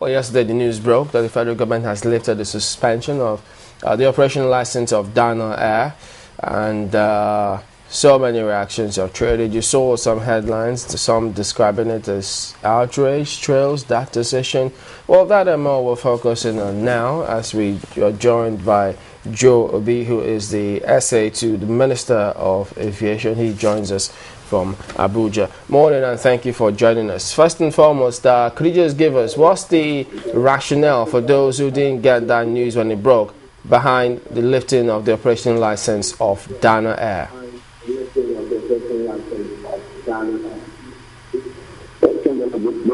Well, yesterday the news broke that the federal government has lifted the suspension of the operational license of Dana Air, and so many reactions are traded. You saw some headlines, some describing it as outrage trails that decision. Well, that and more we're focusing on now as we are joined by Joe Obi, who is the SA to the Minister of Aviation. He joins us from Abuja. Morning, and thank you for joining us. First and foremost, could you just give us what's the rationale for those who didn't get that news when it broke behind the lifting of the operational license of Dana Air? Good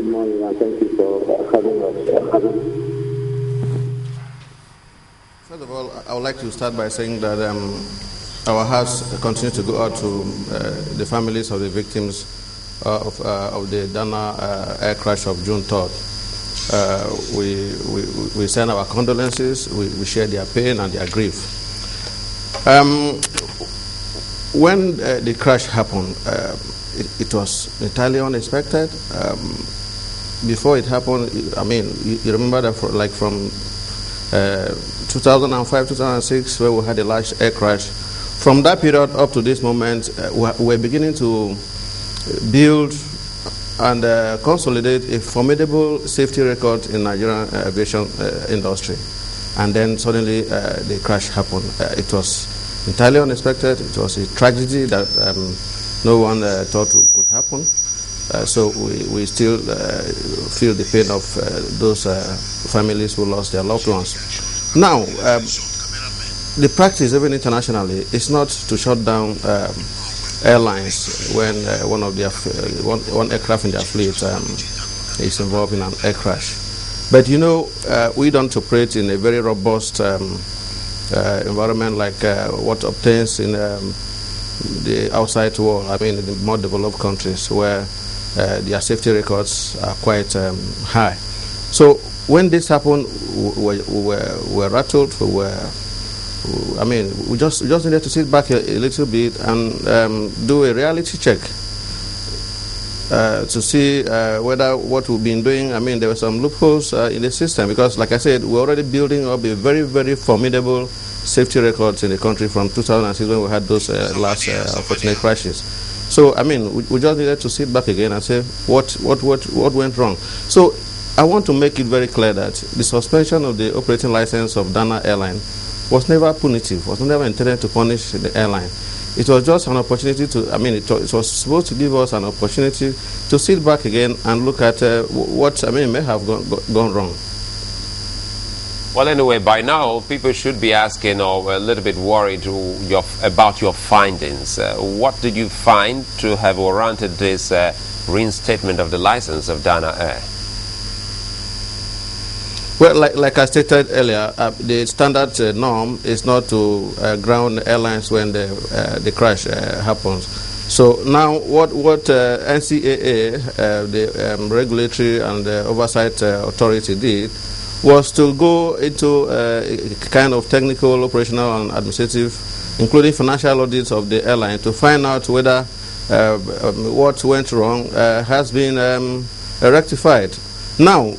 morning, and thank you for having us. First of all, I would like to start by saying that our hearts continue to go out to the families of the victims of the Dana air crash of June 3rd. We send our condolences, we share their pain and their grief. When the crash happened, it was entirely unexpected. Before it happened, I mean, you remember that from 2005, 2006, where we had a large air crash. From that period up to this moment, we're beginning to build and consolidate a formidable safety record in Nigerian aviation industry. And then suddenly the crash happened. It was entirely unexpected. It was a tragedy that no one thought could happen. So we still feel the pain of those families who lost their loved ones. Now, the practice, even internationally, is not to shut down airlines when one aircraft in their fleet is involved in an air crash. But you know, we don't operate in a very robust environment like what obtains in the outside world. I mean, in the more developed countries where their safety records are quite high. So when this happened, we were rattled. We just needed to sit back a little bit and do a reality check to see whether what we've been doing, I mean, there were some loopholes in the system, because like I said, we're already building up a very, very formidable safety records in the country from 2006 when we had those last unfortunate crashes. So, I mean, we just needed to sit back again and say what went wrong. So, I want to make it very clear that the suspension of the operating license of Dana Airline was never punitive, was never intended to punish the airline. It was just an opportunity to, I mean, it was supposed to give us an opportunity to sit back again and look at what, I mean, may have gone wrong. Well, anyway, by now, people should be asking or a little bit worried about your findings. What did you find to have warranted this reinstatement of the license of Dana Air? Well, like I stated earlier, the standard norm is not to ground airlines when the crash happens. So now what NCAA, the regulatory and oversight authority, did was to go into a kind of technical, operational, and administrative, including financial audits of the airline to find out whether what went wrong has been rectified. Now,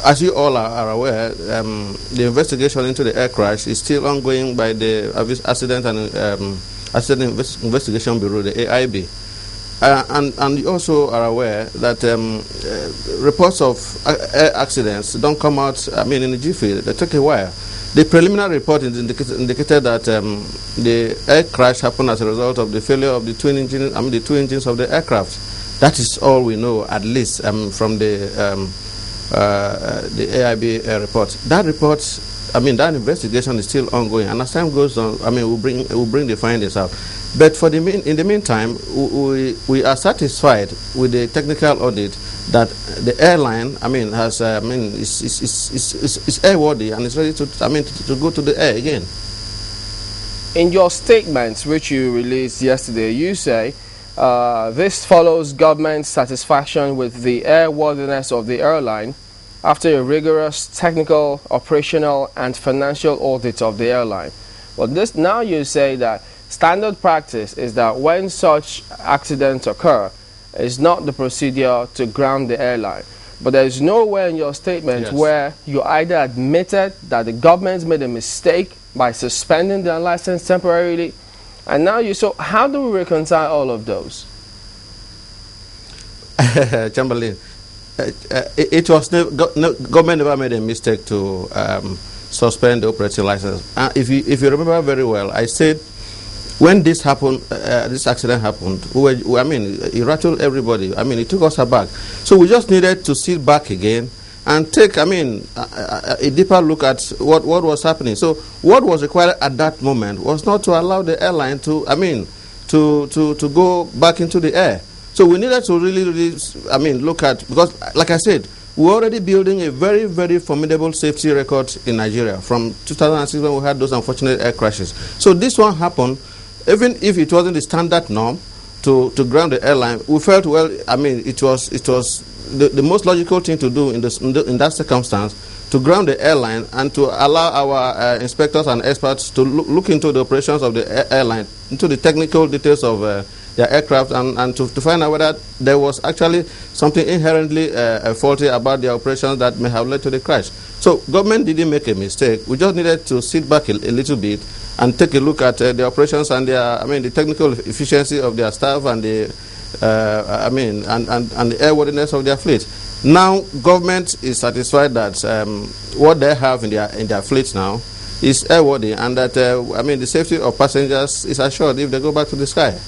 as you all are aware, the investigation into the air crash is still ongoing by the Accident Investigation Bureau, the AIB. And you also are aware that reports of air accidents don't come out, I mean, in a jiffy. They take a while. The preliminary report indicated that the air crash happened as a result of the failure of the two engines of the aircraft. That is all we know, at least, from the AIB report. That report, I mean, that investigation is still ongoing, and as time goes on, I mean, we'll bring the findings out. But in the meantime, we are satisfied with the technical audit that the airline, I mean, has, I mean, is airworthy and is ready to, I mean, to go to the air again. In your statements, which you released yesterday, you say this follows government satisfaction with the airworthiness of the airline after a rigorous technical, operational, and financial audit of the airline. Well, this now you say that standard practice is that when such accidents occur, it's not the procedure to ground the airline. but there is nowhere in your statement where you either admitted that the government made a mistake by suspending their license temporarily, and now you. So how do we reconcile all of those? Chamberlain, it was government never made a mistake to suspend the operating license. If you remember very well, I said when this happened, this accident happened, it rattled everybody. I mean, it took us aback. So we just needed to sit back again and take, a deeper look at what was happening. So what was required at that moment was not to allow the airline to go back into the air. So we needed to really, look at, because like I said, we're already building a very, very formidable safety record in Nigeria from 2006 when we had those unfortunate air crashes. So this one happened, even if it wasn't the standard norm to ground the airline, we felt, well, it was the most logical thing to do in that circumstance, to ground the airline and to allow our inspectors and experts to look into the operations of the airline, into the technical details of their aircraft, and to find out whether there was actually something inherently faulty about their operations that may have led to the crash. So government didn't make a mistake. We just needed to sit back a little bit and take a look at the operations and the technical efficiency of their staff and the and the airworthiness of their fleet. Now government is satisfied that what they have in their fleet now is airworthy, and that the safety of passengers is assured if they go back to the sky.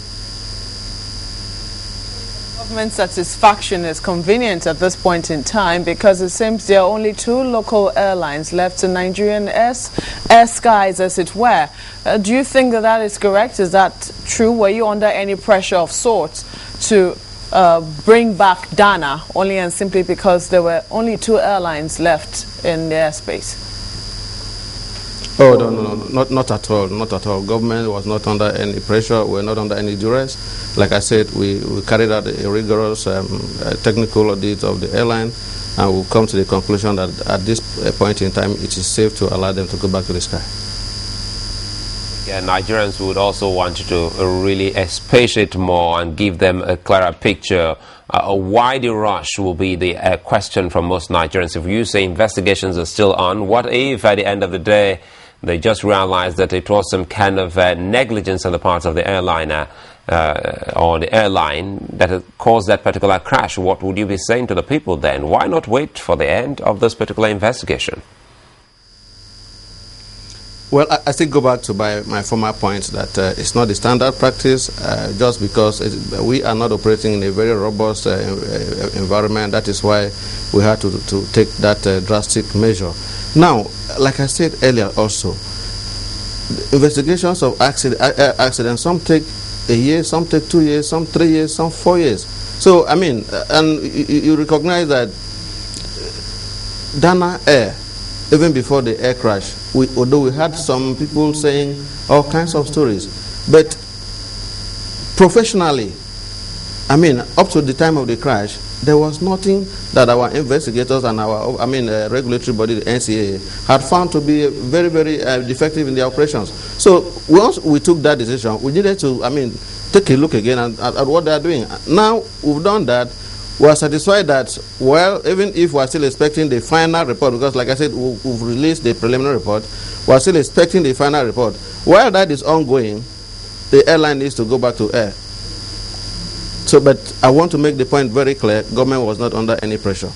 Government satisfaction is convenient at this point in time because it seems there are only 2 local airlines left in Nigerian air skies, as it were. Do you think that is correct? Is that true? Were you under any pressure of sorts to bring back Dana only and simply because there were only 2 airlines left in the airspace? Oh, no, not at all, not at all. Government was not under any pressure. We're not under any duress. Like I said, we carried out a rigorous technical audit of the airline, and we'll come to the conclusion that at this point in time, it is safe to allow them to go back to the sky. Yeah, Nigerians would also want you to really expatiate more and give them a clearer picture. Why the rush will be the question from most Nigerians. If you say investigations are still on, what if at the end of the day they just realized that it was some kind of negligence on the part of the airliner or the airline that had caused that particular crash? What would you be saying to the people then? Why not wait for the end of this particular investigation? Well, I still go back to my former point that it's not the standard practice just because we are not operating in a very robust environment. That is why we had to take that drastic measure. Now, like I said earlier also, investigations of accidents, some take a year, some take 2 years, some 3 years, some 4 years. So, and you recognize that Dana Air, even before the air crash, although we had some people saying all kinds of stories, but professionally, up to the time of the crash, there was nothing that our investigators and our regulatory body, the NCAA, had found to be very, very defective in their operations. So once we took that decision, we needed to take a look again at what they are doing. Now we've done that. We are satisfied that, well, even if we are still expecting the final report, because like I said, we've released the preliminary report, we are still expecting the final report. While that is ongoing, the airline needs to go back to air. So, but I want to make the point very clear, government was not under any pressure.